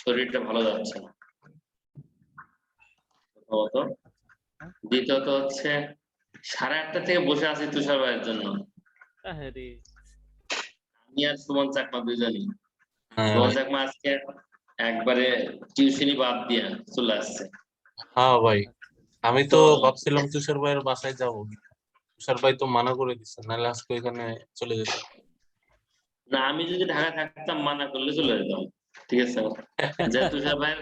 শরীরটা ভালো যাচ্ছে না প্রথমত। দ্বিতীয়ত হচ্ছে 8:30 থেকে বসে আছি তুষার ভাইয়ের জন্য। আরে আমি আর সুমন চাকমা দুজনই। হ্যাঁ সুমন ভাই। চাকমা আজকে একবারে টিউশনি বাদ দিয়ে চলে আসছে। হ্যাঁ ভাই, আমি তো তো ভাবছিলাম তুষার ভাইয়ের বাসায় যাবো, তুষার ভাই তো মানা করে দিচ্ছে, নাহলে আজকে ওইখানে চলে যেত। না, আমি যদি ঢাকায় থাকতাম মানা করলে চলে যেতাম, ঠিক আছে। যে তুষার ভাইয়ের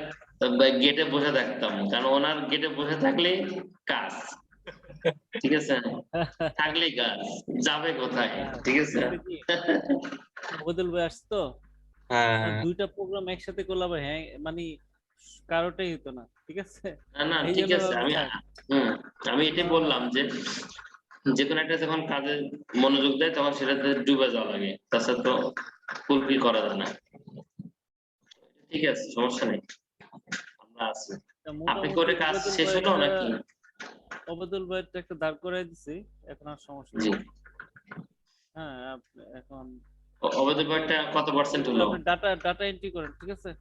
গেটে বসে থাকতাম, কারণ ওনার গেটে বসে থাকলেই কাজ, ঠিক আছে, থাকলেই কাজ, যাবে কোথায়, ঠিক আছে। অবদুল ভাই আসতো, হ্যাঁ দুইটা প্রোগ্রাম একসাথে করলাম, হ্যাঁ মানে কারোটাই হতো না, ঠিক আছে। না না এই ঠিক জন্য আছে, ভাবলাম আমি এটাই বললাম যে যেকোনো একটা যখন কাজে মনোযোগ দেয় তখন সেটাতে ডুবে যাওয়া লাগে, তাছাড়া তো ফুলফিল করা যায় না। ঠিক আছে, সমস্যা নেই, আমরা আছি। আপনি মোটামুটি করে কাজ শেষ হলো নাকি? অবদুল ভাই একটা দাঁড় করাই দিছি, এখন আর সমস্যা জি। নেই। হ্যাঁ এখন অবৈধ ভাইটা কত পার্সেন্ট হলো? আপনি ডাটা এন্ট্রি করেন, ঠিক আছে।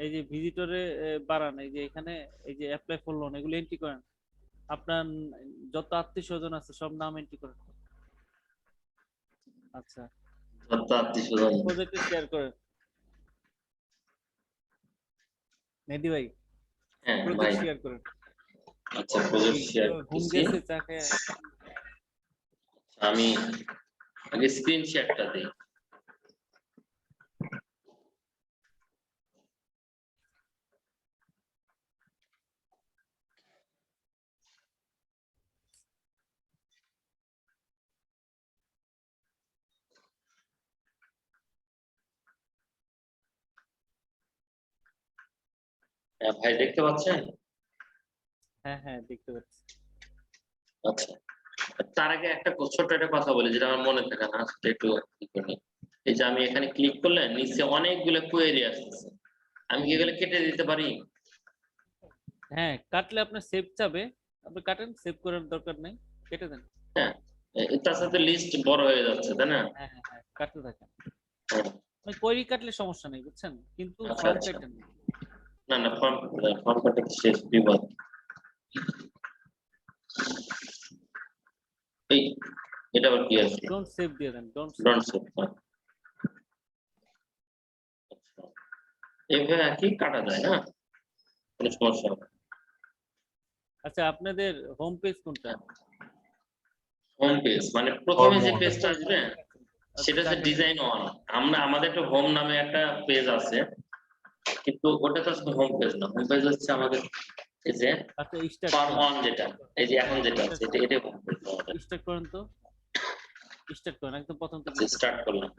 এই যে ভিজিটরে বাড়ান, এই যে এখানে এই যে অ্যাপ্লাই ফর লোন এগুলো এন্ট্রি করেন, আপনার যত আত্মীয় স্বজন আছে সব নাম এন্ট্রি করেন। আচ্ছা, যত আত্মীয় স্বজন প্রজেক্টে শেয়ার করেন মেহেদী ভাই, হ্যাঁ ভাই, প্রজেক্ট শেয়ার করেন। আচ্ছা প্রজেক্ট শেয়ার ঘুম করছি। গেছে চাকে, আমি আগে স্ক্রিন শেয়ারটা দিই। ভাই দেখতে পাচ্ছেন? হ্যাঁ হ্যাঁ দেখতে পাচ্ছি। আচ্ছা, তার আগে একটা ছোট্ট একটা কথা বলি যেটা আমার মনে থাকে না, সেটা একটু ই করে নিই। এই যে আমি এখানে ক্লিক করলে নিচে অনেকগুলো কোয়েরি আসতেছে, আমি কি এগুলো কেটে দিতে পারি? হ্যাঁ কাটলে আপনার সেভ চাবে, আপনি কাটেন, সেভ করার দরকার নেই, কেটে দেন। হ্যাঁ, তার সাথে লিস্ট বড় হয়ে যাচ্ছে, তাই না? হ্যাঁ হ্যাঁ হ্যাঁ কাটতে থাকেন, হ্যাঁ। কোয়েরি কাটলে সমস্যা নেই বুঝছেন, কিন্তু আচ্ছা ফর্ম আচ্ছা, কাটেন। না না, ফর্ম কাটা শেষ বিপদ। এই এটা আবার কি আছে? ডোন্ট সেভ দিয়ে দেন, ডোন্ট সেভ। Don't save. আচ্ছা, এইভাবে আর কি কাটা যায় না, কোনো সমস্যা হবে? আচ্ছা আপনাদের হোম পেজ কোনটা? হোম পেজ মানে প্রথমে যে হরমোন। পেজটা আসবে সেটা হচ্ছে চাকা ডিজাইন ওয়ান। আমাদের একটা হোম নামে একটা পেজ আছে, কিন্তু ওটা তো আসলে হোম পেজ না, হোম পেজ হচ্ছে আমাদের এই যে আচ্ছা স্টার্ট ফর্ম করেন, ওয়ান, যেটা এই যে এখন যেটা আছে এটা হোম পেজ আমাদের। স্টার্ট করেন তো, স্টার্ট করেন একদম প্রথম থেকে আচ্ছা, স্টার্ট করলাম।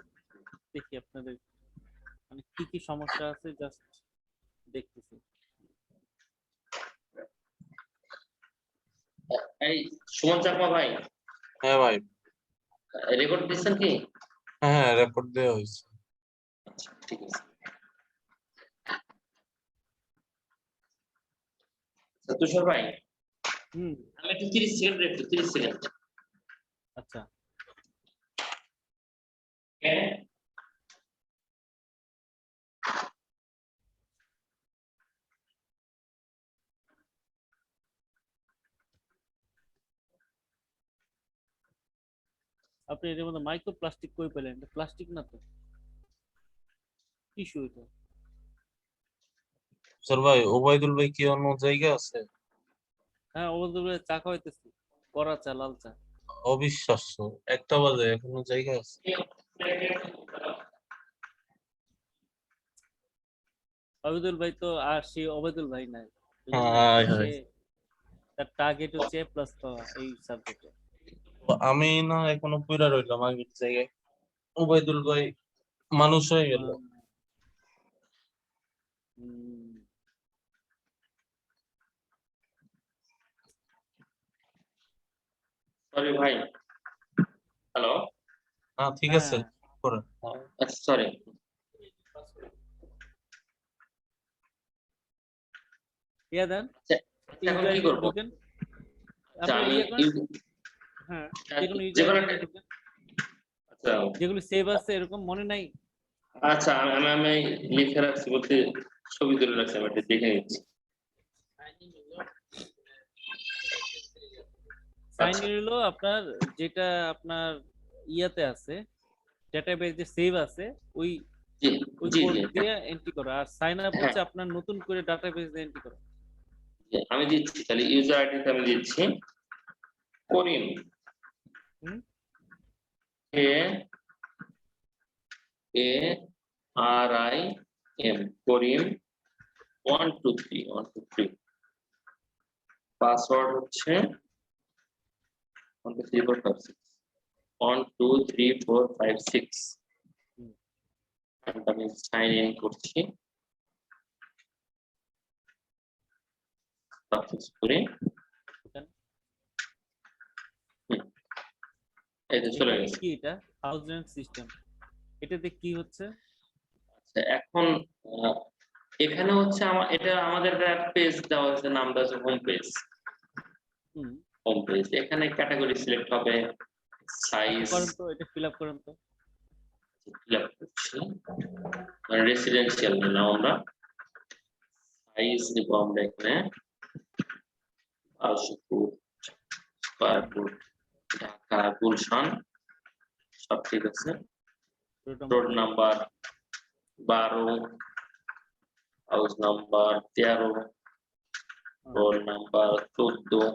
দেখি আপনাদের মানে কি কি সমস্যা আছে, জাস্ট দেখতেছি। এই সুমন চাকমা ভাই, হ্যাঁ ভাই। রেকর্ড দিচ্ছেন কি? হ্যাঁ রেকর্ড দেওয়া হয়েছে। আচ্ছা ঠিক আছে। তুষার ভাই, আমি একটু 30 সেকেন্ড, একটু 30 সেকেন্ড। আচ্ছা হ্যাঁ, আপনি এর মধ্যে মাইক্রো প্লাস্টিক কই পেলেন? এটা প্লাস্টিক না তো, টিস্যু এটা। স্যার ভাই, ওবায়দুল ভাই কি অন্য জায়গা আছে? হ্যাঁ ওদের চা খাওয়াইতেছি, কড়া চা, লাল চা। অবিশ্বাস্য, 1টা বাজে এখনো জায়গা আছে। অবেদুল ভাই তো আর সে অবেদুল ভাই নাই, বুঝেন নাই? হাই সে হাই। তার টার্গেট হচ্ছে এ প্লাস পাওয়া এই সাবজেক্টে। আমি না এখনো পুরা রইলাম আগের জায়গায়, ওবায়দুল ভাই মানুষ হয়ে গেল। সরি ভাই, হ্যালো। হ্যাঁ ঠিক আছে, করেন। আচ্ছা সরি। ইয়া দেন, এখন কি ইউজার করব? ঢোকেন, আচ্ছা আপনি আমি ইয়া করেন। হ্যাঁ যেকোনো ইউজার যেকোনো আইডি ঢোকেন, আচ্ছা যেগুলো সেভ আছে এরকম মনে নাই, আচ্ছা আমি লিখে রাখছি বলতে ছবি তুলে রাখছি, আমি এটা দেখে নিচ্ছি। সাইন আচ্ছা ইন হলো আপনার যেটা আপনার ইয়াতে আছে, ডেটাবেজে সেভ আছে, ওই জি ওই জি কোড জি দিয়ে এন্ট্রি করা। আর সাইন আপ হ্যাঁ হচ্ছে আপনার নতুন করে ডাটাবেজে এন্ট্রি করা। জি, আমি দিচ্ছি তাহলে ইউজার আইডিতে আমি দিচ্ছি করিম হুম, এ এ আর আই এম করিম 1 2 3 পাসওয়ার্ড হচ্ছে 1 2 3 4 5 6 1 2 3 4 5 6 হুম। আমি সাইন ইন করছি সাকসেসফুলি। এই যে চলে এখানে গেছে। কি এটা হাউস রেন্ট সিস্টেম, এটাতে কি হচ্ছে? আচ্ছা এখন এখানে হচ্ছে এটা আমাদের পেজ দেওয়া হয়েছে, নাম দেওয়া হচ্ছে হোম পেজ। হুম, হোম পেজ এখানে ক্যাটাগরি সিলেক্ট হবে, আচ্ছা সাইজ করেন তো, এটা ফিল আপ করেন তো। ফিল আপ করছি, মানে রেসিডেন্সিয়াল নিলাম আমরা, সাইজ নিব আমরা এখানে 1200 foot square foot, Dhaka Gulshan, সব ঠিক আছে। Road number 12, house number 13, roll number 14,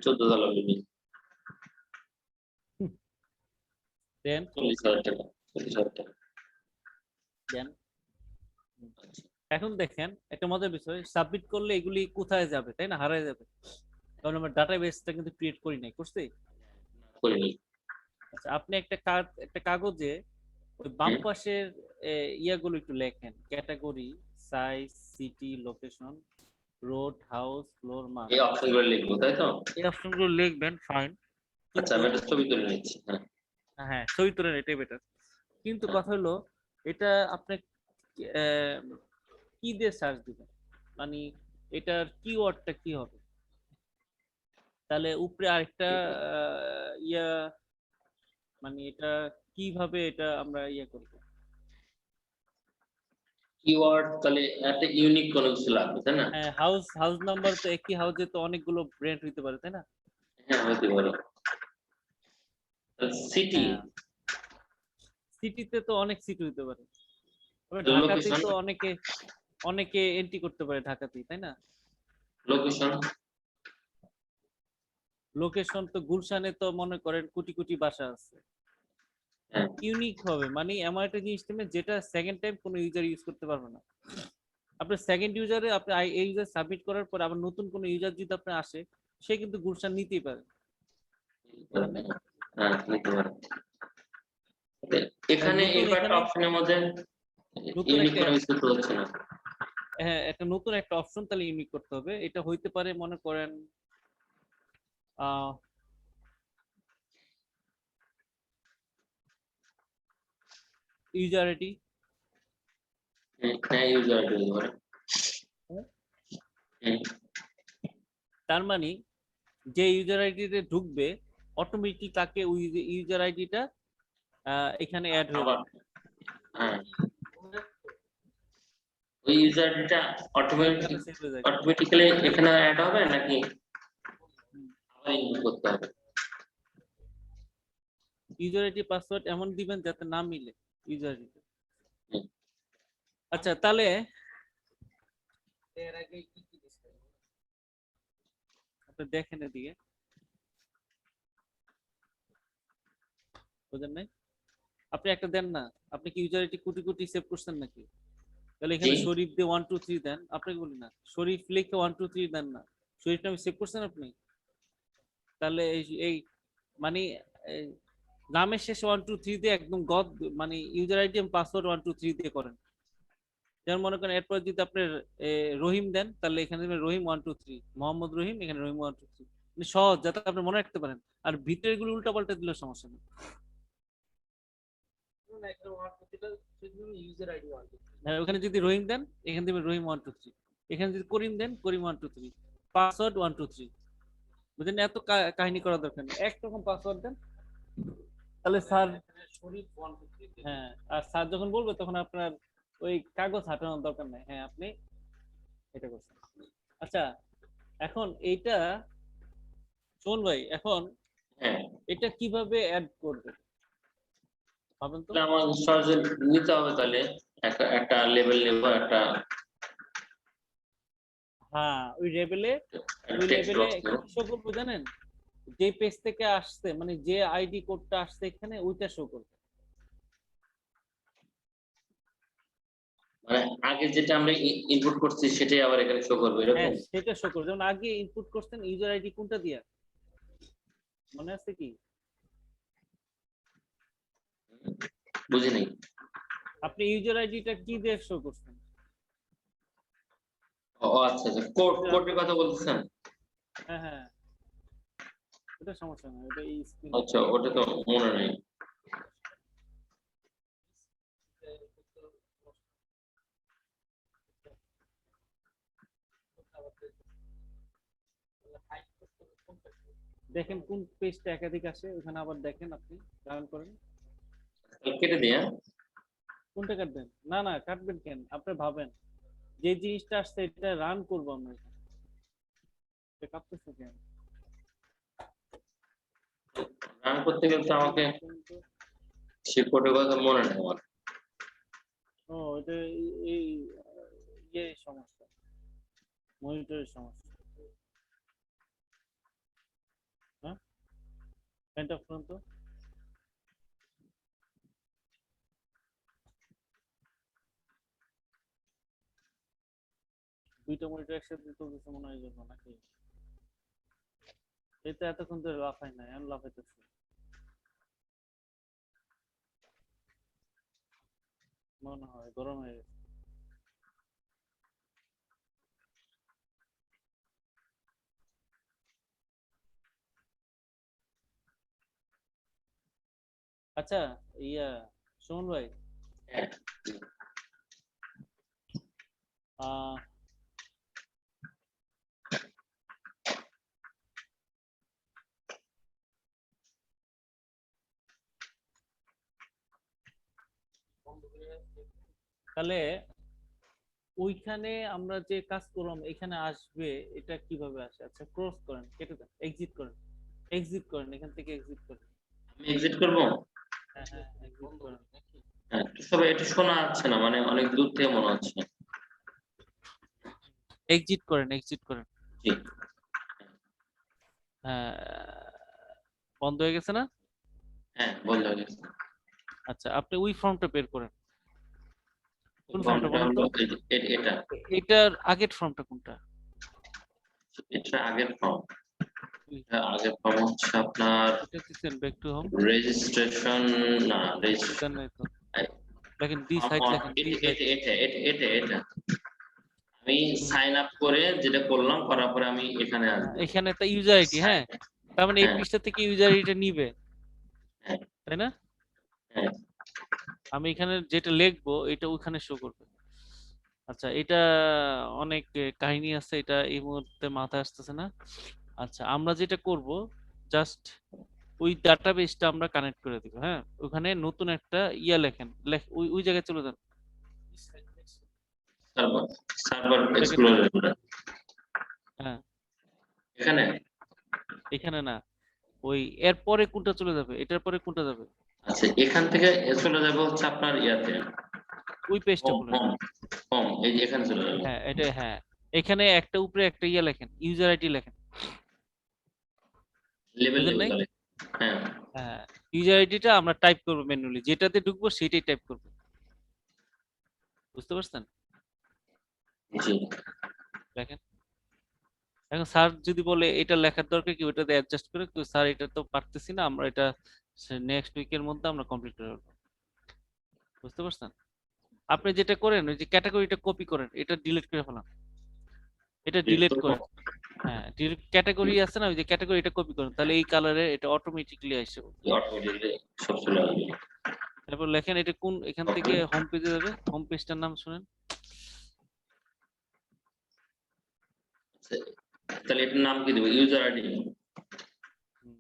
14 লাগবে, দেন 40,000 টাকা, 40,000 টাকা। দেন আচ্ছা, এখন দেখেন একটা মজার বিষয়, সাবমিট করলে এগুলি কোথায় যাবে, তাই না? হারায় যাবে, কারণ আমরা ডাটাবেসটা কিন্তু ক্রিয়েট করি নাই, করছি। করিনি। আচ্ছা আপনি একটা কাগজে ওই বাম হুম, পাশের ইয়াগুলো একটু লেখেন, category, size, city, location, road, house, floor, mark, এই অপশনগুলো লিখবো তাই তো? এই অপশনগুলো লিখবেন, ফাইন। আচ্ছা কিন্তু আমি একটা ছবি তুলে নিচ্ছি, হ্যাঁ। হ্যাঁ, ছবি তোলেন, এটাই বেটার। কিন্তু হ্যাঁ। কথা হলো, এটা আপনি আহ, কি দিয়ে সার্চ দিবেন, মানে এটার কিওয়ার্ডটা কি হবে? তাহলে উপরে আরেকটা ইয়া, মানে এটা কিভাবে এটা আমরা ইয়ে করব? কিওয়ার্ড তাহলে একটা ইউনিক কোনো কিছু লাগবে তাই না? হ্যাঁ, হাউস নাম্বার তো একই হাউসে তো অনেকগুলো ব্র্যান্ড হইতে পারে, তাই না? হ্যাঁ হতে পারে। সিটি, হ্যাঁ, সিটিতে তো অনেক সিটি হইতে পারে। তবে ঢাকাতেই লোকেশন, তো অনেকে অনেকে এন্ট্রি করতে পারে ঢাকাতেই, তাই না? লোকেশন, লোকেশন তো গুলশানে তো মনে করেন কোটি কোটি বাসা আছে। হ্যাঁ ইউনিক হবে, মানে এমন একটা জিনিস নেবেন যেটা সেকেন্ড টাইম কোনো ইউজার ইউজ করতে পারবে না। আপনার সেকেন্ড ইউজারে আপনি এই ইউজার সাবমিট করার পর আবার নতুন কোনো ইউজার যদি আপনার আসে, সে কিন্তু গুলশান নিতেই পারে, বুঝলেন না? হ্যাঁ নিতে পারে। এখানে এই নতুন কয়েকটা এখানে অপশনের মধ্যে নতুন ইউনিক একটা কোনো কিছু তো হচ্ছে না। হ্যাঁ, একটা নতুন একটা অপশন তাহলে ইউনিক করতে হবে। এটা হইতে পারে মনে করেন ইউজার আইডি। হ্যাঁ ইউজার আইডি হতে পারে। হুম, তার মানে যে ইউজার আইডিতে ঢুকবে, অটোমেটিক তাকে ওই ইউজার আইডিটা এখানে অ্যাড হয়ে আবার যাবে। হ্যাঁ ওই ইউজার আইডিটা এখানে সেভ হয়ে যাবে। অটোমেটিক্যালি এখানে অ্যাড হবে নাকি আবার ইনপুট করতে হবে? ইউজার আইডি পাসওয়ার্ড এমন দিবেন যাতে না মিলে ইউজার আইডি। হুম, আচ্ছা তাহলে এর আগে কি কি দিছে আপনি দেখেন এদিকে, বুঝেন নাই? আপনি একটা দেন না, আপনি কি user ID crore crore save করছেন নাকি? তাহলে জি এখানে শরীফ দিয়ে 1 2 3 দেন, আপনাকে বলি না, শরীফ লিখে 1 2 3 দেন না, শরীফ নামে সেভ করছেন আপনি। তাহলে এই মানে এই নামের শেষে 1 2 3 দিয়ে একদম গদ, মানে ইউজার আইডি এবং পাসওয়ার্ড 1 2 3 দিয়ে করেন। যেমন মনে করেন এরপর যদি আপনার রহিম দেন, তাহলে এখানে দেবেন রহিম 1 2 3, মোহাম্মদ রহিম, এখানে রহিম 1 2 3, মানে সহজ, যাতে আপনি মনে রাখতে পারেন। আর ভিতরে গুলো উল্টা পাল্টা দিলে সমস্যা নেই। হ্যাঁ, ওখানে যদি রহিম দেন, এখানে দেবেন রহিম 1 2 3, এখানে যদি করিম দেন করিম 1 2 3, পাসওয়ার্ড 1 2 3। বুঝলেন? এত কাহিনী করার দরকার নেই, একরকম পাসওয়ার্ড দেন, তাহলে স্যার হ্যাঁ, আর স্যার যখন বলবে তখন আপনার ওই কাগজ হাঁটানোর দরকার নাই। হ্যাঁ, আপনি এটা করছেন। আচ্ছা, এখন এইটা শোন ভাই, এখন হ্যাঁ, এটা কিভাবে অ্যাড করবে ভাবেন তো। তাহলে আমার সরাসরি নিতে হবে, তাহলে একটা একটা লেভেল নেবো, একটা হ্যাঁ, ওই লেভেলে টেক্সট বক্স নেবো। কি শো করবে জানেন? যে পেজ থেকে আসছে, মানে যে আইডি কোডটা আসছে এখানে, ওইটা শো করবে। মানে আগে যেটা আমরা ইনপুট করছি সেটাই আবার এখানে শো করবে, হ্যাঁ, এরকম? সেটা শো করবে। যেমন আগে ইনপুট করছেন ইউজার আইডি কোনটা দিয়া, মনে আছে কি? বুঝি নাই। আপনি ইউজার আইডিটা কি দিয়ে শো করছেন? ও আচ্ছা আচ্ছা, কোডের কথা বলতেছেন? হ্যাঁ হ্যাঁ, এটা সমস্যা না, এটা এই স্ক্রিন। আচ্ছা, ওটা তো মনে নেই। দেখেন কোন পেজটা একাধিক আসে, ওখানে আবার দেখেন, আপনি রান করেন। তাহলে কেটে দিই, হ্যাঁ? কোনটা কাটবেন? না না, কাটবেন কেন? আপনি ভাবেন যে জিনিসটা আসছে এটা রান করবো আমরা এখানে, এটা কাটতেছে কেন? রান করতে গেলে তো আমাকে সে কোডের কথা মনে নেই আমার। ও, এটা এই ইয়ে সমস্যা, মনিটরের সমস্যা। হ্যাঁ, ফ্যানটা খুলুন তো। দুইটা মনিটর একসাথে চলতেছে মনে হয়, জন্য নাকি? এটা এতক্ষণ ধরে লাফাই নাই, আমি লাফাইতেছি মনে হয়, গরম হয়ে গেছে। আচ্ছা, ইয়া সুমন ভাই, হ্যাঁ, আহ তাহলে ওইখানে আমরা যে কাজ করলাম এখানে আসবে, এটা কিভাবে আসে? আচ্ছা, ক্রস করেন, কেটে দেন, এক্সিট করেন, এক্সিট করেন, এখান থেকে এক্সিট করেন। আমি এক্সিট করবো। হ্যাঁ হ্যাঁ, এক্সিট করেন। হ্যাঁ, সবাই একটু শোনা যাচ্ছে না, মানে অনেক দূর থেকে মনে হচ্ছে। এক্সিট করেন, এক্সিট করেন। জি। হ্যাঁ, বন্ধ হয়ে গেছে না? হ্যাঁ, বন্ধ হয়ে গেছে। আচ্ছা, আপনি ওই ফর্মটা বের করেন। কোন ফর্মটা ফর্মটা বলেন তো? হলো এটা। এটার আগের ফর্মটা কোনটা? এটা আগের ফর্ম। আগের ফর্ম হচ্ছে আপনার এটা দিচ্ছেন ব্যাক টু হোম, রেজিস্ট্রেশন। না, দেন নাই তো। রেজিস্ট্রেশন। লেখেন ডি সাইট, লেখেন ডি সাইট। এটা আমি সাইন আপ করে যেটা করলাম, করার পরে আমি এখানে আসবো। এখানে একটা ইউজার আইডি, হ্যাঁ, তার মানে এই হ্যাঁ পৃষ্ঠা থেকে ইউজার আইডিটা নিবে, হ্যাঁ তাই না? হ্যাঁ। আমি এখানে যেটা লিখবো এটা ওখানে শো করবে। আচ্ছা, এটা অনেক কাহিনী আছে, এটা এই মুহূর্তে মাথায় আসতেছে না। আচ্ছা, আমরা যেটা করব, জাস্ট ওই ডাটাবেসটা আমরা কানেক্ট করে দিব। হ্যাঁ, ওখানে নতুন একটা ইয়া লেখেন, ওই ওই জায়গায় চলে যান। সার্ভার সার্ভার দেখেন তো। এক্সপ্লোরার। হ্যাঁ, এখানে। এখানে না, ওই এর পরে কোনটা চলে যাবে, এটার পরে কোনটা যাবে? আচ্ছা, এখান থেকে চলে যাবে হচ্ছে আপনার ইয়াতে। ওই পেজটা হোম খুলেন। হোম হোম, এই যে এখানে চলে যাবে। হ্যাঁ, এটা হ্যাঁ, এখানে একটা উপরে একটা ইয়া লেখেন, ইউজার আইডি লেখেন। লেভেল বুঝেন লেভেল নাই? তাহলে। হ্যাঁ। হ্যাঁ, ইউজার আইডিটা আমরা টাইপ করবো ম্যানুয়ালি, যেটাতে ঢুকবো সেটাই টাইপ করবো। বুঝতে পারছেন? জি। দেখেন, এখন স্যার যদি বলে এটা লেখার দরকার কি, ওটাতে অ্যাডজাস্ট করে, স্যার এটা তো পারতেছি না, আমরা এটা নেক্সট উইকের মধ্যে আমরা কমপ্লিট করে ফেলবো। বুঝতে পারছেন? আপনি যেটা করেন, ওই যে ক্যাটাগরিটা কপি করেন, এটা ডিলিট করে ফেলান, এটা ডিলিট করেন। হ্যাঁ, ক্যাটাগরি আছে না, ওই যে ক্যাটাগরিটা কপি করেন, তাহলে এই কালারে এটা অটোমেটিকলি আসে। অটোমেটিকলি সব চলে আসবে। তারপর লেখেন এটা কোন, এখান থেকে হোম পেজে যাবে, হোম পেজটার নাম শুনেন। আচ্ছা, তাহলে এটার নাম কি দেবো? User ID. হুম,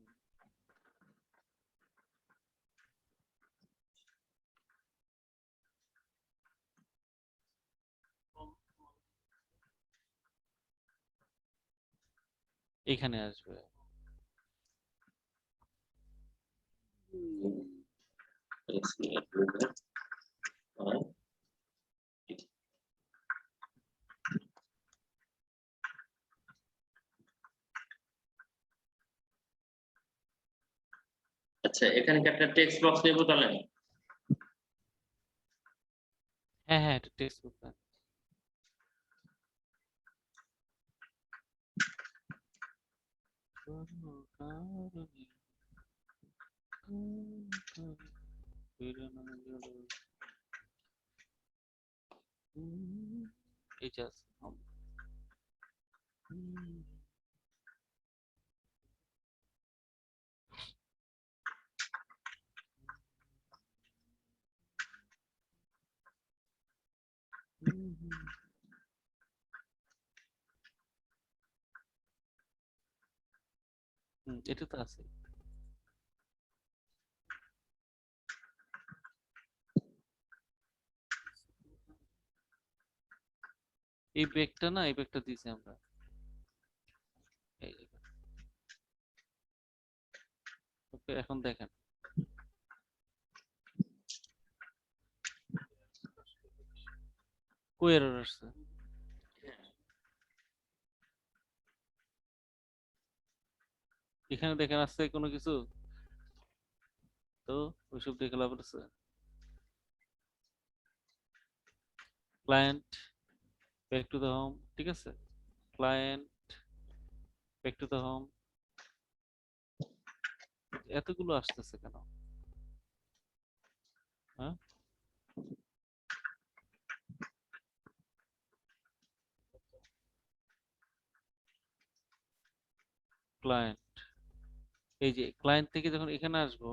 এখানে আসবে। আচ্ছা, এখানে কি একটা টেক্সট বক্স নেব তাহলে? হ্যাঁ হ্যাঁ, এটা টেক্সট বুক। এটা আছে। এটা তো আছে। এই ব্যাগটা না, এই ব্যাগটা দিয়েছি আমরা। ওকে, এখন দেখেন কই এরর আসছে। এখানে দেখেন আসছে কোনো কিছু, তো ওইসব দেখে লাভ আছে। Client back to the home, ঠিক আছে, client back to the home, এতগুলো আসতেছে কেন? হ্যাঁ, ক্লায়েন্ট, এই যে ক্লায়েন্ট থেকে যখন এখানে আসবো,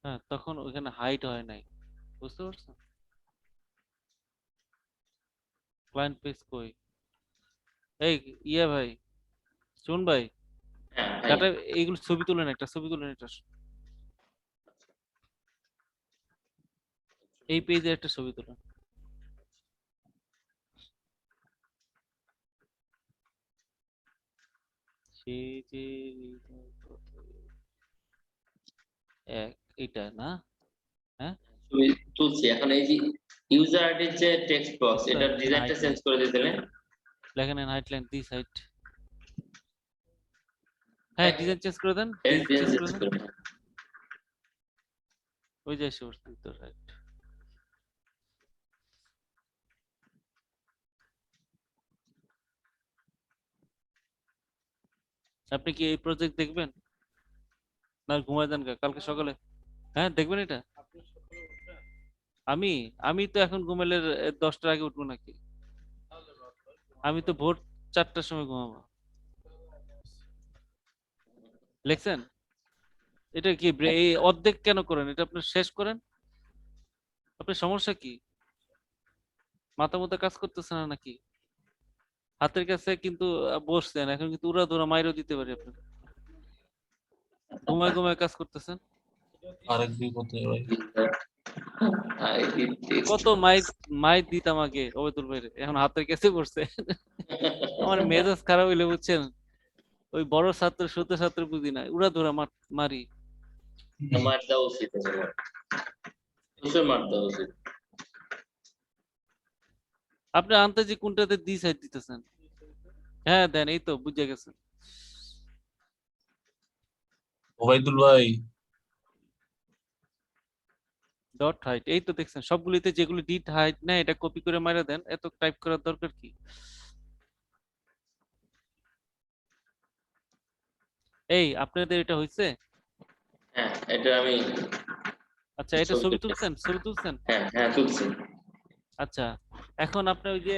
হ্যাঁ, তখন ওইখানে হাইট হয় নাই, বুঝতে পারছেন? ক্লায়েন্ট পেজ কই? এই ইয়া ভাই, শুন ভাই, হ্যাঁ ভাই। ডাটা এইগুলো ছবি তুলেন, একটা ছবি তুলেন এটা। এই পেজে একটা ছবি তুলেন। সে যে হৃদয় এক, এটা না? হ্যাঁ, ছবি তুলছি এখন। এই যে ইউজার আইডির যে টেক্সট বক্স, বুঝছেন? এটার এখানে ডিজাইনটা হাইট চেঞ্জ নাই, করে দিতে দিলেন। লেখেন হাইট লাইন দিস হাইট। হ্যাঁ, ডিজাইন চেঞ্জ করে দেন, এর ডিজাইন ডিজাইন চেঞ্জ করে চেঞ্জ দেন। করে। ওই যে এসে বসতে তো রাইট। আপনি কি এই প্রজেক্ট দেখবেন না ঘুমায় যান কালকে সকালে? হ্যাঁ, দেখবেন এটা। আমি আমি তো এখন ঘুমাইলে 10টার আগে উঠবো নাকি? আমি তো ভোর 4টার সময় ঘুমাবো। লিখছেন? এটা কি এই অর্ধেক কেন করেন? এটা আপনি শেষ করেন। আপনার সমস্যা কি? মাথা মতো কাজ করতেছে না নাকি? হাতের কাছে কিন্তু বসছেন, এখন কিন্তু উড়া ধরা মাইরও দিতে পারি আপনাকে। ঘুমায় ঘুমায় কাজ করতেছেন। আরেক বিপদে ভাই। আইডি টেক্সট কত বক্স। মাইর মাইর দিতাম আগে ওবেদুল ভাইরে, এখন হাতের কাছে পড়ছে। আমার মেজাজ খারাপ হইলে বুঝছেন, ওই বড় ছাত্র ছোট ছাত্র বুঝি না, উড়া ধরা মারি। মার দেওয়া উচিত আসলে। অবশ্যই মার দেওয়া উচিত। আপনি আন্তাজি কোনটাতে দি সাইড দিতেছেন? হ্যাঁ দেন, এই তো বুঝে গেছেন। ওবাইদুল ভাই, ডট হাইট, এই তো দেখছেন সবগুলিতে যেগুলি ডিট হাইট না, এটা কপি করে মারা দেন, এত টাইপ করার দরকার কি? এই আপনাদের এটা হয়েছে? হ্যাঁ, এটা আমি আচ্ছা, এটা ছবি ছবি তুলতেছি। তুলছেন, ছবি তুলছেন? হ্যাঁ হ্যাঁ, তুলছি। আচ্ছা, এখন আপনি ওই যে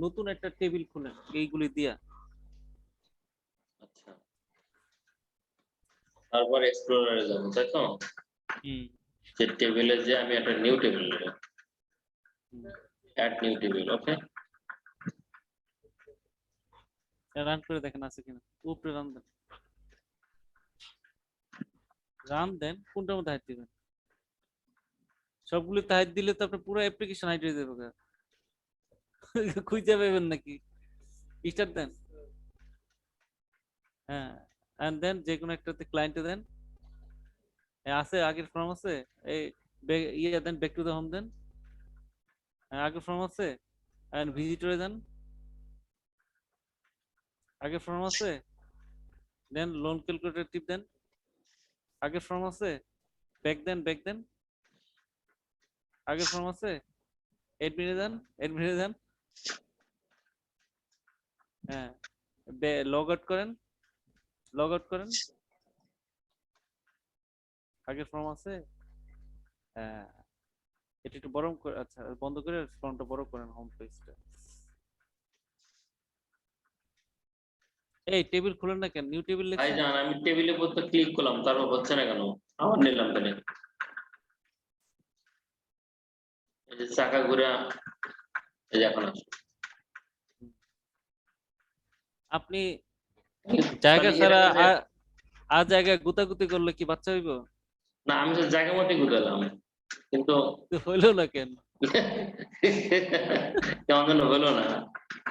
নতুন একটা টেবিল খুলেন এইগুলি দিয়া। আচ্ছা, তারপর এক্সপ্লোরারে যাবো, তাই তো? হুম যে টেবিলে যে আমি একটা নিউ টেবিল নেব। হুম। অ্যাড নিউ টেবিল, ওকে। রান করে দেখেন আছে কিনা। উপরে রান দেন, রান দেন, কোনটার মধ্যে হাইট দিবেন? সবগুলিতে হাইট দিলে তো আপনার পুরো অ্যাপ্লিকেশন হাইট হয়ে যাবে। খুঁজে পাবেন নাকি? স্টার্ট দেন। হ্যাঁ এন্ড দেন যে কোনো একটাতে ক্লায়েন্টে দেন আছে আগের ফর্ম আছে এই ইয়ে then back to the home then আগের ফর্ম আছে এন্ড ভিজিটরে দেন আগের ফর্ম আছে দেন লোন ক্যালকুলেটর টিপ দেন আগের ফর্ম আছে ব্যাক দেন আগের ফর্ম আছে এডমিনে দেন হ্যাঁ লগ আউট করেন আগের ফর্ম আছে হ্যাঁ এটা একটু বড় করে আচ্ছা বন্ধ করে ফর্মটা বড় করেন হোম পেজটা এই টেবিল খুলেন না কেন নিউ টেবিল লিখছেন ভাইজান আমি টেবিলের উপর তো ক্লিক করলাম তারপর হচ্ছে না কেন আবার নিলাম তাহলে এই যে চাকা ঘুরে এই যে এখন আসে আপনি জায়গা তাহলে ছাড়া এটাকে যে- আর জায়গায় গুতাগুতি করলে কি বাচ্চা হইব না আমি তো জায়গা মতো ঘুরালাম কিন্তু হইলো না কেন কেমন যেন হলো না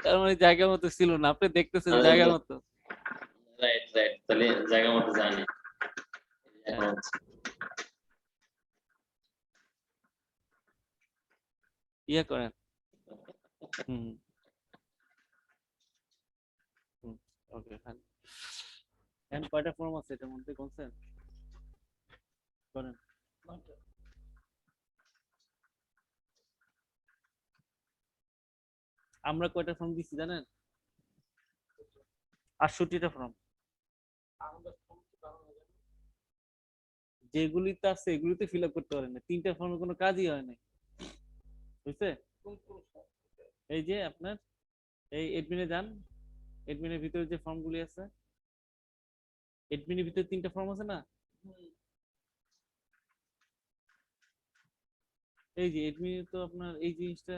তার মানে জায়গা মতো ছিল না আপনি দেখতেছেন জায়গা মতো রাইট তাহলে জায়গা মতো জানি এখন হচ্ছে। ইয়ে করেন হুম ওকে ফাইন এন্ড কয়টা ফর্ম আছে এটার মধ্যে কোনছেন করেন আমরা কয়টা ফর্ম দিছি জানেন 68টা ফর্ম যেগুলিতে আছে এগুলিতে ফিল আপ করতে পারেন না 3টা ফর্মের কোনো কাজই হয় না বুঝছে এই যে আপনার এই এডমিনে যান এডমিনের ভিতরে যে ফর্মগুলি আছে এডমিনের ভিতরে 3টা ফর্ম আছে না এই যে এডমিনে তো আপনার এই জিনিসটা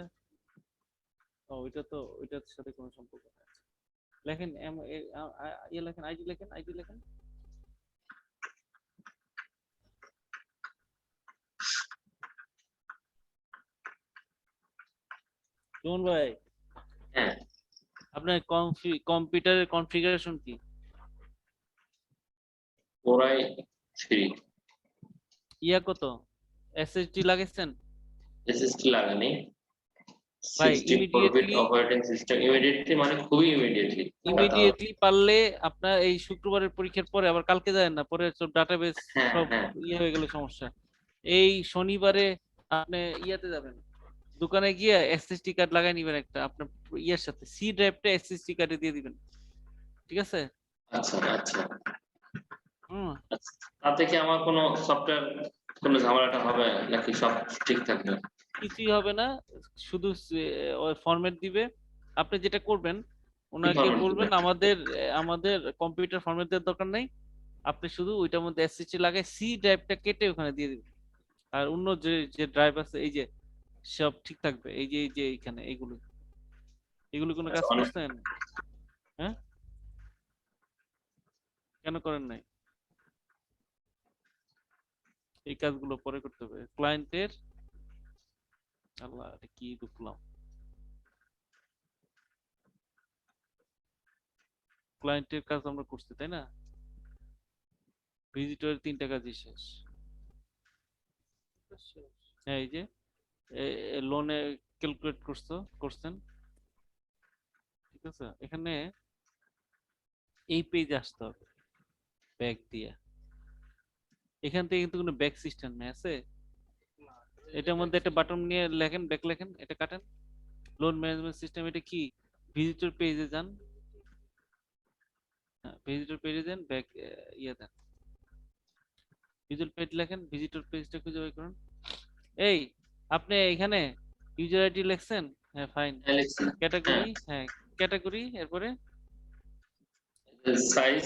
ওইটা তো ওইটার সাথে কোনো সম্পর্ক নেই লেখেন ইয়ে লেখেন আইডি লেখেন সুমন ভাই হ্যাঁ আপনার কম্পিউটারের কনফিগারেশন কি ওরাই ফ্রি ইয়া কত এসএসডি লাগাইছেন এসএসডি লাগানি ভাই 64 বিট অপারেটিং সিস্টেম ইমিডিয়েটলি মানে খুবই ইমিডিয়েটলি পারলে আপনার এই শুক্রবারের পরীক্ষার পরে আবার কালকে যায় না পরে সব ডাটাবেস হ্যাঁ, সব হ্যাঁ। ইয়ে হয়ে গেলে সমস্যা এই শনিবারে আপনি ইয়াতে যাবেন দোকানে গিয়ে এসএসডি কার্ড লাগাই নিবেন একটা আপনার ইয়ের সাথে সি ড্রাইভটা এসএসডি কার্ডে দিয়ে দিবেন ঠিক আছে আচ্ছা হুম তাতে কি আমার কোনো সফটওয়্যার কোনো ঝামেলাটা হবে নাকি সব ঠিক থাকবে কিছুই হবে না শুধু ওই ফরম্যাট দিবে আপনি যেটা করবেন ওনাকে format বলবেন দিবে? আমাদের কম্পিউটার ফরম্যাট দেওয়ার দরকার নেই আপনি শুধু ওইটার মধ্যে এসএসডি লাগাই সি ড্রাইভটা কেটে ওখানে দিয়ে দিবেন আর অন্য যে যে ড্রাইভ আছে এই যে সব ঠিক থাকবে এই যে এখানে এগুলো কোনো কাজ আচ্ছা, অনেক- করছেন হ্যাঁ কেন করেন নাই এই কাজগুলো পরে করতে হবে ক্লায়েন্টের আল্লাহ এটা কি ঢুকলাম ক্লায়েন্টের কাজ আমরা করছি তাই না ভিজিটরের 3টা কাজই শেষ হ্যাঁ এই যে লোনে ক্যালকুলেট করছেন ঠিক আছে এখানে এই পেজ আসতে হবে ব্যাক দিয়ে এখান থেকে কিন্তু কোনো ব্যাক সিস্টেম নেই আছে এটার মধ্যে একটা বাটন নিয়ে লেখেন ব্যাক লেখেন এটা কাটেন লোন ম্যানেজমেন্ট সিস্টেম এটা কি ভিজিটর পেজে যান হ্যাঁ ভিজিটর পেজে দেন ব্যাক ইয়ে দেন ভিজিটর পেজ লেখেন ভিজিটর পেজটা খুঁজে বের করুন এই আপনি এখানে ইউজার আইডি লিখছেন হ্যাঁ ফাইন Alexa, ক্যাটাগরি এরপরে সাইজ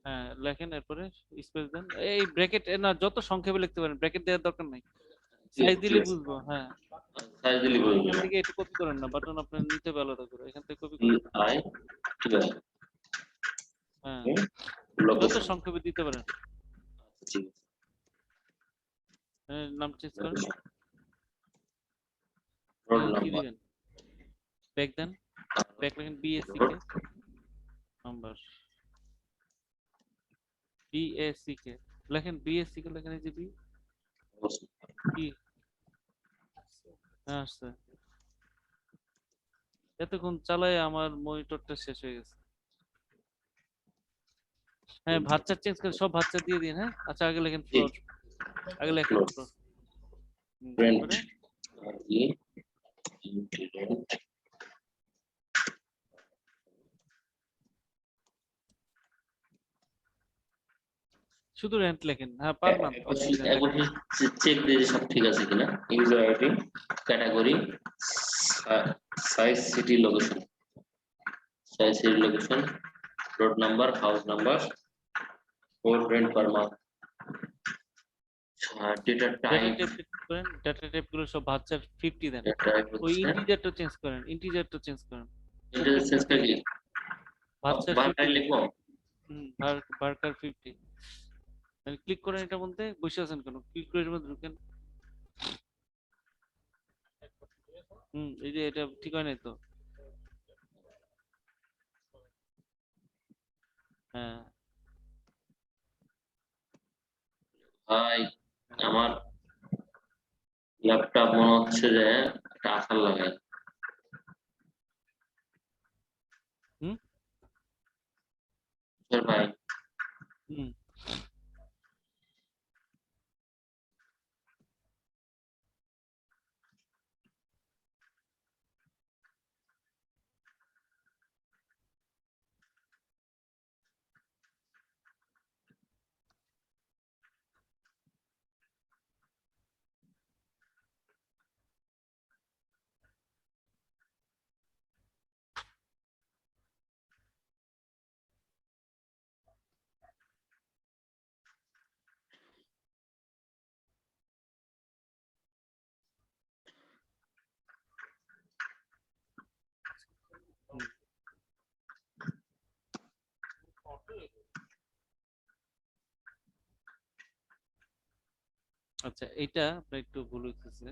হ্যাঁ লেখেন এরপরে স্পেস দেন এই ব্র্যাকেট না যত সংক্ষেপে লিখতে পারেন ব্র্যাকেট দেওয়ার দরকার নাই সাইজ দিলে বুঝবো হ্যাঁ সাইজ দিলি বলবো এখান থেকে একটু কপি করেন না বাটন আপনার নিতে হবে আলাদা করে এখান থেকে কপি করেন আই ঠিক আছে হ্যাঁ ব্লক যত সংক্ষেপে দিতে পারেন ঠিক নাম চেঞ্জ করেন আছে রোল কি নাম্বার দিবেন ব্যাক দেন ব্যাক লেখেন বিএসসি কে নাম্বার BACK লেখেন, BACK লেখেন, এই যে বি কি হ্যাঁ আসছে। এতক্ষণ চালায় আমার মনিটরটা শেষ হয়ে গেছে। হ্যাঁ ভার্চার চেঞ্জ করে সব ভার্চার দিয়ে দিন। হ্যাঁ আচ্ছা আগে লেখেন জি, ফ্লোর, আগে লেখেন floor. ফ্লোর। Rent. তারপরে E, into rent. শুধু রেন্ট লেখেন, হ্যাঁ পার মান্থ অসুবিধা নেই। একবার চেক দিয়ে যে সব ঠিক আছে কিনা। User ID, category, size, city, location, size, city, location, road number, house number, code, rent per month, data data type, type করেন, ডেটা টাইপ গুলো সব ভার্চার 50 দেন। ডেটা টাইপ ওই হচ্ছে ইন্টিজারটা চেঞ্জ করেন, ইন্টিজারটা চেঞ্জ করেন। ইন্টারনেট সেন্স করে কি ভার্চার বারবার 50 দেন। লিখবো। ভার্কার 50 ক্লিক করেন। এটা মধ্যে বসে আছেন কেন, ক্লিক করে এর মধ্যে ঢুকেন। এই যে এটা ঠিক হয় নাই তো। হ্যাঁ ভাই আমার ল্যাপটপ মনে হচ্ছে যে একটা আসার লাগাই। হুম স্যার ভাই হুম হুম। আচ্ছা এটা আপনার একটু ভুল হইতেছে।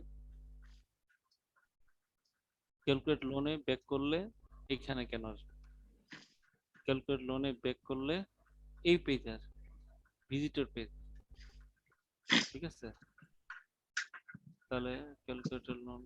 ক্যালকুলেট লোনে ব্যাক করলে এখানে কেন আসবে? ক্যালকুলেট লোনে ব্যাক করলে এই পেজে আসবে, ভিজিটর পেজ। ঠিক আছে, তাহলে ক্যালকুলেটর লোন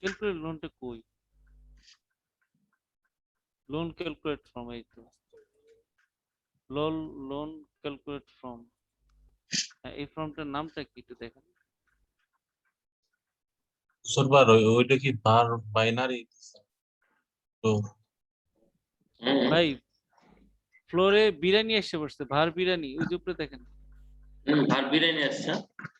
ক্যালকুলেট লোনটা কই? লোন ক্যালকুলেট ফ্রম, এই তো লোন, লোন ক্যালকুলেট ফ্রম। এই ফর্মটার নামটা কি একটু দেখেন। সরবার ওইটা কি বার বাইনারি তো ভাই ফ্লোরে বিরিয়ানি এসে বসছে, ভার বিরিয়ানি, ওই যে উপরে দেখেন। ভাত বিরিয়ানি আসছে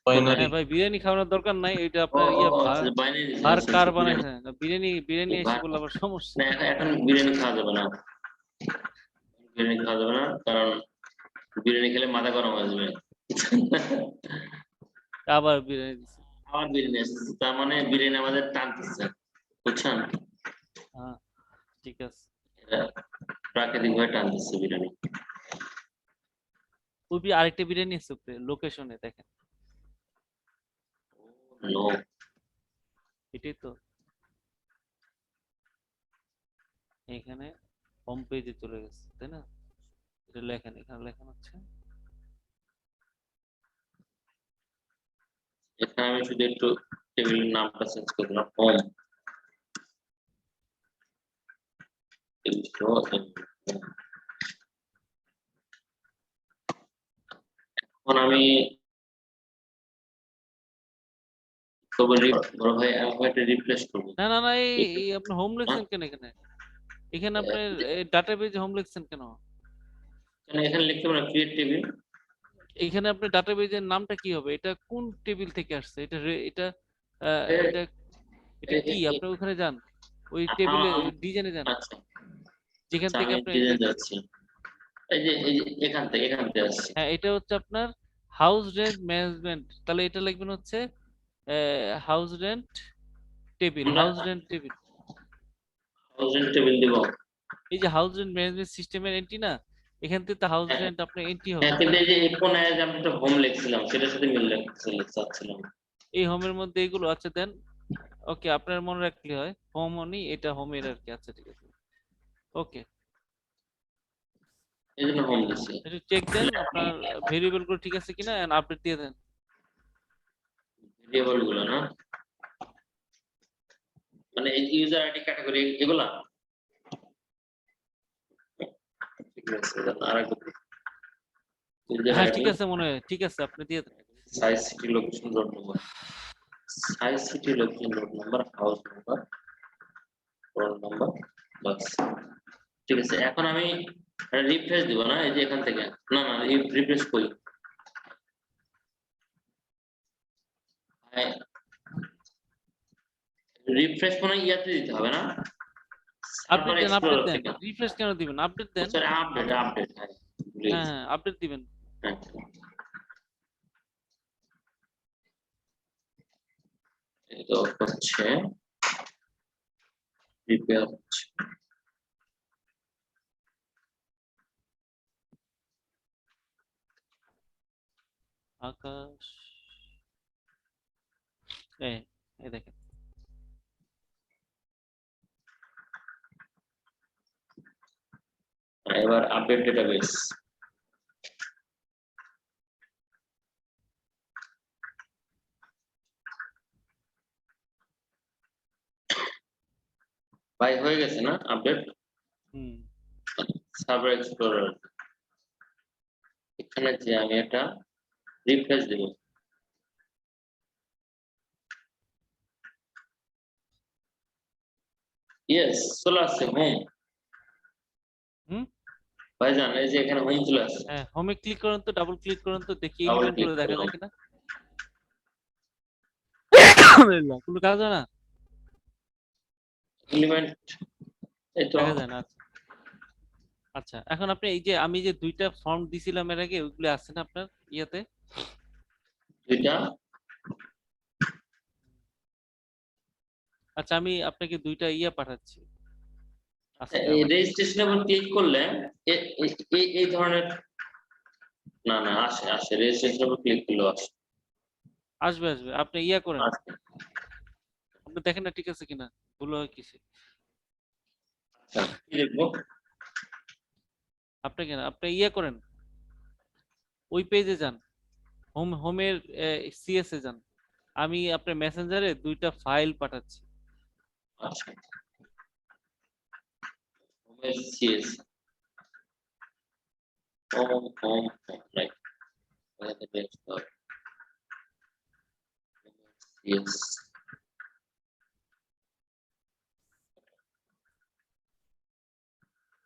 বাইনারি কোথায়? হ্যাঁ ভাই বিরিয়ানি খাওয়ানোর দরকার নাই, এটা ও আপনার ও ইয়া ও, ভার, আচ্ছা বাইনারি। ভার আচ্ছা কার আচ্ছা বিরিয়ানি। বানাইছে না, বিরিয়ানি, বিরিয়ানি এসে বললে আবার সমস্যা। না এখন বিরিয়ানি খাওয়া যাবে না, বিরিয়ানি খাওয়া যাবে না, কারণ বিরিয়ানি খেলে মাথা গরম হয়ে যাবে। আবার বিরিয়ানি দিছে। আবার বিরিয়ানি আসতেছে, তার মানে বিরিয়ানি আমাদের টানতেছে, বুঝছেন? হ্যাঁ ঠিক আছে। এটা প্রাকৃতিক ভাবে টানতেছে বিরিয়ানি। ওই আরেকটা বিরিয়ানি আছে উপরে লোকেশনে দেখেন, নো, এটাই তো। এখানে হোম পেজে চলে গেছে তাই না? এটা লেখেন, এখানে লেখা হচ্ছে এখানে আমি শুধু একটু টেবিলের নামটা চেঞ্জ করে দিলাম, হোম। এখন আমি বড় ভাই আমি একটা রিপ্লেস করবো। না না না, এই আপনি হোম হ্যাঁ? লিখছেন কেন এখানে? এখানে আপনার ডাটাবেজে হোম লিখছেন কেন? কেন এখানে লিখতে পারেন ক্রিয়েট টেবিল। এখানে আপনার ডাটাবেজের নামটা কি হবে? এটা কোন টেবিল থেকে আসছে? এটা এটা এটা এটা কি? আপনি ওখানে যান, ওই টেবিলে ডিজাইনে যান, আচ্ছা যেখান আচ্ছা থেকে আমি আপনি ডিজাইন যাচ্ছি, এই যে এখান থেকে আসছি। হ্যাঁ এটা হচ্ছে আপনার হাউস রেন্ট ম্যানেজমেন্ট, তাহলে এটা লিখবেন হচ্ছে হাউস রেন্ট টেবিল, আমরা house rent table. Housing table দিব। এই যে হাউস রেন্ট ম্যানেজমেন্ট সিস্টেমের এন্ট্রি না, এখান থেকে তো হাউস হ্যাঁ রেন্ট আপনার এন্ট্রি হবে। হ্যাঁ, কিন্তু এই যে কোনায় যে আমরা একটা হোম লিখছিলাম সেটার সাথে মিল চাচ্ছিলাম। এই হোমের মধ্যে এগুলো আছে, দেন ওকে আপনার মনে রাখলে হয় হোম অনই, এটা হোমের আর কি। আচ্ছা ঠিক আছে, ওকে। এই জন্য হোম দিচ্ছি। একটু চেক দেন আপনার ভেরিয়েবল গুলো ঠিক আছে কিনা, এন্ড আপডেট দিয়ে দেন। ভেরিয়েবল গুলো না, মানে এই ইউজার আইডি ক্যাটাগরি এগুলা ঠিক আছে। আরেকবার ইউজার হ্যাঁ আইডি, ঠিক আছে, মনে হয় ঠিক আছে, আপনি দিয়ে দেন। Size, city, location, road number, size, city, location, road number, house number, road number, বাস। ঠিক আছে, এখন আমি রিফ্রেশ দিব না, এই যে এখান থেকে, না না রিফ্রেশ করি। রিফ্রেশ মানে ইয়াতে দিতে হবে না, আপডেট সার্ভার দেন, আপডেট এক্সপ্লোরার দেন, থেকে। রিফ্রেশ কেন দিবেন, আপডেট দেন। সরি, আপডেট আপডেট, হ্যাঁ ভুলে হ্যাঁ গেছি। হ্যাঁ আপডেট দিবেন। হ্যাঁ, এই তো হচ্ছে প্রিপেয়ার হচ্ছে। আকাশ, এই এই দেখেন, এবার আপডেট ডেটাবেস। ভাই হয়ে গেছে না আপডেট? হুম সার্ভার এক্সপ্লোরার, এখানে যে আমি একটা রিফ্রেশ দেব। ইয়েস, চলে আসছে হোম। হুম ভাইজান এই যে এখানে হোম চলে আসছে। হ্যাঁ, হোমে ক্লিক করেন তো, ডাবল ক্লিক করেন তো, দেখি ডাবল এলিমেন্ট ক্লিক গুলো দেখা করলাম। যায় কিনা। কোনো কাজ হয় না, এলিমেন্ট, এই তো দেখা যায় না। আচ্ছা আচ্ছা, এখন আপনি এই যে আমি যে দুইটা ফর্ম দিছিলাম এর আগে, ওইগুলো আছে না আপনার ইয়াতে? দুইটা। আচ্ছা আমি আপনাকে দুইটা ইয়া পাঠাচ্ছি আজকে এই আবার। রেজিস্ট্রেশন এর উপর ক্লিক করলে এই ধরনের, না না আসে আসে, রেজিস্ট্রেশন এর উপর ক্লিক করলে আসে। আসবে আসবে, আপনি ইয়া করেন, আসে। আপনি দেখেন না ঠিক আছে কিনা, ভুল হয় কিসে। আচ্ছা, কি লিখবো? আপনি কেন, আপনি ইয়া করেন, ওই পেজে যান, হোমের সিএস এ যান। আমি আপনার মেসেঞ্জারে দুইটা ফাইল পাঠাচ্ছি। আচ্ছা, হোমের CS, home home home, right, CS,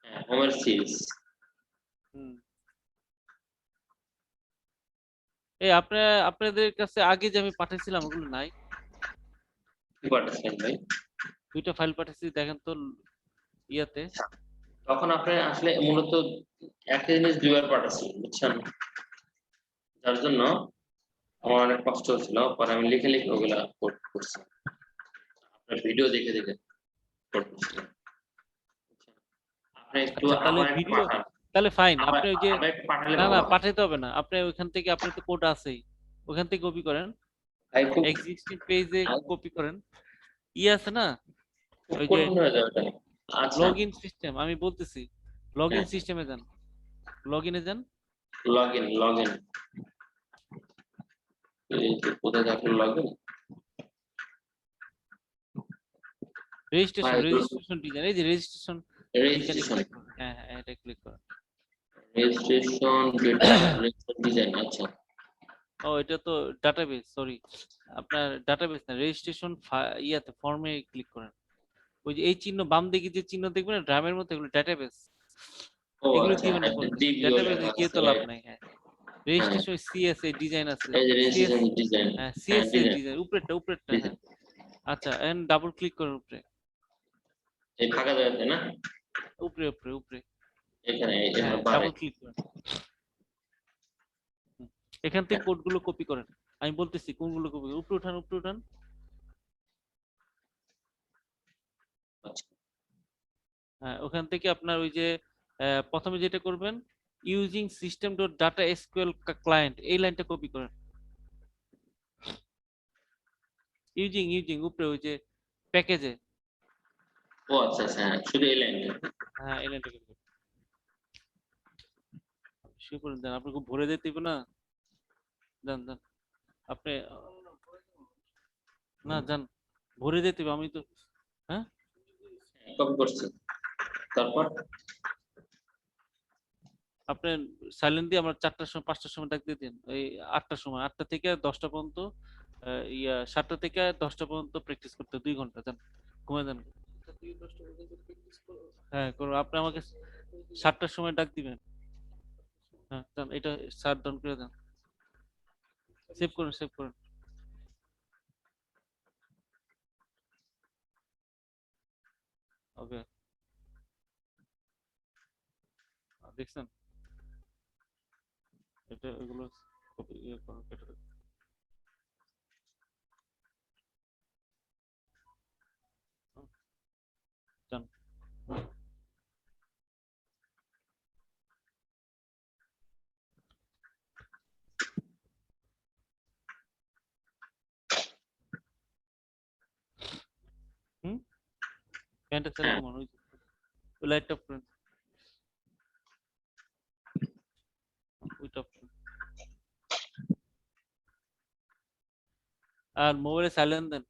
হ্যাঁ হোমের সিএস। হুম এই আপনাদের কাছে আগে যে আমি পাঠিয়েছিলাম ওগুলো নাই? কি পাঠাচ্ছেন ভাই? দুইটা ফাইল পাঠিয়েছি, দেখেন তো ইয়াতে। তখন আপনি আসলে মূলত একটা জিনিস দুইবার পাঠাচ্ছেন, বুঝছেন, যার জন্য আমার অনেক কষ্ট হচ্ছিল, পরে আমি লিখে লিখে ওগুলা করছি, আপনার ভিডিও দেখে দেখে করতেছিলাম। আপনি একটু আচ্ছা তাহলে আবার একটু ভিডিও, পাঠান, তাহলে ফাইন, আবার আপনি ওই যে, আবার একটু পাঠালে না ভালো না হয়। পাঠাইতে হবে না, আপনি ওইখান থেকে, আপনার তো কোড আছেই, ওখান থেকে কপি করেন, ভাই খুব এক্সিস্টিং পেজে কপি করেন, ই আছে না খুব ওই যে কঠিন হয়ে যাবে তাই। আচ্ছা, লগ ইন সিস্টেম, আমি বলতেছি লগ ইন হ্যাঁ, সিস্টেমে যান, লগ ইনে যান, লগ ইন, এই যে কোথায় দেখেন লগ ইন, রেজিস্ট্রেশন, ভাই রেজিস্ট্রেশন ডিজাইন, এই যে রেজিস্ট্রেশন ডিজাইনে রেজিস্ট্রেশন, ক্লিক করুন, হ্যাঁ হ্যাঁ এটা ক্লিক করুন। রেজিস্ট্রেশন ডেটা, রেজিস্ট্রেশন ডিজাইন, আচ্ছা। ও এটা তো ডাটাবেস, সরি, আপনার ডাটাবেস না, রেজিস্ট্রেশন ইয়াতে ফর্মে ক্লিক করেন, ওই যে এই চিহ্ন বাম দিকে যে চিহ্ন দেখবেন না ড্রামের মতো, এগুলো ডাটাবেস, ও এগুলো আচ্ছা, দিবেন না হ্যাঁ কোনো কিছু, ডিবিও ডাটাবেসে লেখা গিয়ে আছে, তো লাভ right? নাই। হ্যাঁ হ্যাঁ, রেজিস্ট্রেশন সিএস এ ডিজাইন আছে, এই যে সিএস, রেজিস্ট্রেশন ডিজাইন, হ্যাঁ হ্যাঁ সিএস এর ডিজাইন, ডিজাইন, উপরেরটা উপরেরটা, ডিজাইন, হ্যাঁ। আচ্ছা এন্ড ডাবল ক্লিক করেন উপরে, এই ফাঁকা জায়গাতে না, উপরে উপরে উপরে, এখানে এই হ্যাঁ বারে। ডাবল ক্লিক করেন। হুম। এখান থেকে কোডগুলো কপি করেন, আমি বলতেছি কোনগুলো কপি, উপরে উঠান উপরে উঠান। আচ্ছা। হ্যাঁ, ওখান থেকে আপনার ওই যে প্রথমে যেটা করবেন, using system dot data SQL client, এই লাইনটা কপি করেন। ইউজিং উপরে ওই যে প্যাকেজে, ও আচ্ছা আচ্ছা, হ্যাঁ শুধু এই লাইনটা। হ্যাঁ এই লাইনটা কপি করেন। শুরু করেন, দেন আপনাকে ভরে দিতে হবে না, দেন দেন আপনি, না যান ভরে দিতে হবে, আমি তো, হ্যাঁ কপি করছি, তারপর আপনি সাইলেন্ট দিয়ে আমরা 4টার সময় 5টার সময় ডাক দিয়ে দিন, এই 8টার সময়, 8টা থেকে 10টা পর্যন্ত, 7টা থেকে 10টা পর্যন্ত প্র্যাকটিস করতে 2 ঘন্টা, যান ঘুমিয়ে যান। হ্যাঁ করুন, আপনি আমাকে 7টার সময় ডাক দিবেন। হ্যাঁ যান, এটা শাট ডাউন করে দেন, সেভ করুন সেভ করুন। ওকে, দেখছেন এটা, এগুলো কপি ইয়ে করুন, কেটে দেন। যান, হুম প্যান্টটা চালু হ্যাঁ কমান, ওই লাইটটা অফ করেন, ওইটা অফ করেন। আর মোবাইলে সাইলেন্ট দেন,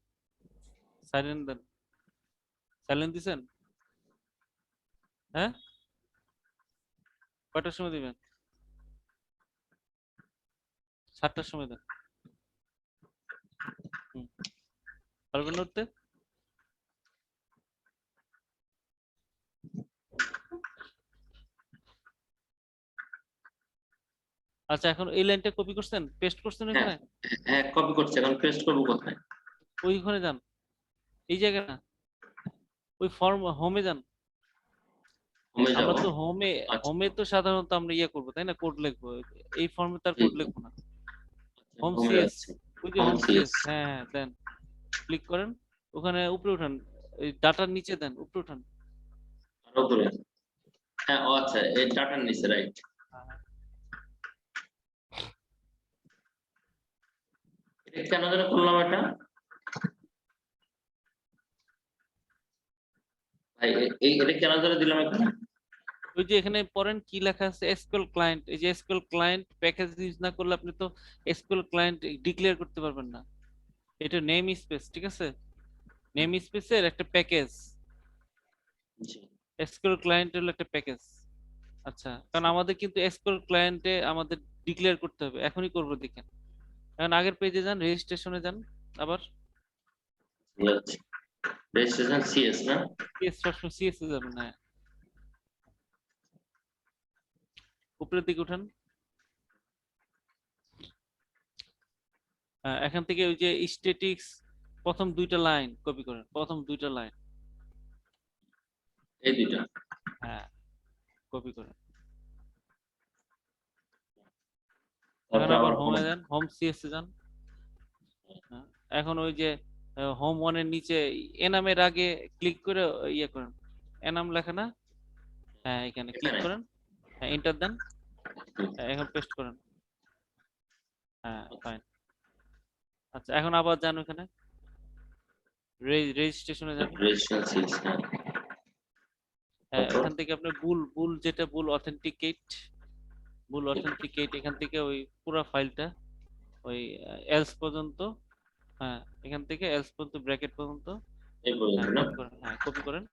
সাইলেন্ট দেন, সাইলেন্ট দিছেন? হ্যাঁ কয়টার সময় দিবেন? 7টার সময় দেন। হুম, পারবেন না উঠতে? আচ্ছা, এখন এই লাইনটা কপি করছেন, পেস্ট করছেন হ্যাঁ এখানে, হ্যাঁ, কপি করছি, এখন পেস্ট করবো কোথায়? ওইখানে যান, এই জায়গা না, ওই ফর্ম হোমে যান। হোমে আমরা যাবো। তো হোমে, আচ্ছা, হোমে তো সাধারণত আমরা ইয়ে করবো তাই না, কোড লিখবো, এই ফর্মে তার কোড লিখবো না। হোম হোমে সিএস, যাচ্ছি। ওই যে হোম হোম সিএস, সিএস হ্যাঁ হ্যাঁ দেন, ক্লিক করেন, ওখানে উপরে উঠান, এই ডাটার নিচে দেন, উপরে উঠান। আরো উপরে। হ্যাঁ ও আচ্ছা, এই ডাটার নিচে, রাইট। এটা কেন যেন করলাম এটা ভাই, এটা কেন যেন দিলাম এখানে? ওই যে এখানে পড়েন কি লেখা আছে, এসকিউএল ক্লায়েন্ট, এই যে এসকিউএল ক্লায়েন্ট প্যাকেজ ইউজ না করলে আপনি তো এসকিউএল ক্লায়েন্ট ডিক্লেয়ার করতে পারবেন না। এটা নেম স্পেস, ঠিক আছে, নেম স্পেসের একটা প্যাকেজ, জি। এসকিউএল ক্লায়েন্ট হলো একটা প্যাকেজ। আচ্ছা, কারণ আমাদের কিন্তু এসকিউএল ক্লায়েন্টে আমাদের ডিক্লেয়ার করতে হবে, এখনই করবো দেখেন। এখন আগের পেজে যান, রেজিস্ট্রেশনে যান, আবার যাচ্ছি, রেজিস্ট্রেশন সিএস না? সিএস, সবসময় সিএস এ যাবেন, হ্যাঁ উপরের দিকে উঠান। এখান থেকে ওই যে স্ট্যাটিক্স, প্রথম 2টা লাইন কপি করেন, প্রথম 2টা লাইন, এই দুইটা। হ্যাঁ কপি করেন। এখন তারপরে আবার আবার হোম। হোমে যান, হোম সিএস এ যান। হ্যাঁ, এখন ওই যে হোম ওয়ানের নিচে এনামের আগে ক্লিক করে ইয়ে করেন, এনাম লেখা না, হ্যাঁ এখানে ক্লিক এখানে। করেন, হ্যাঁ এন্টার দেন, হ্যাঁ, এখন পেস্ট করেন, হ্যাঁ ফাইন। আচ্ছা, এখন আবার যান ওখানে, রেজিস্ট্রেশনে যান। রেজিস্ট্রেশন সিএস, হ্যাঁ। হ্যাঁ, তারপর এখান থেকে আপনার বুল যেটা, বুল অথেন্টিকেট, এখান থেকে ওই পুরো ফাইলটা, ওই এলস পর্যন্ত, হ্যাঁ এখান থেকে এলস পর্যন্ত ব্র্যাকেট পর্যন্ত, এই পর্যন্ত হ্যাঁ না? কপি করেন, হ্যাঁ কপি করেন।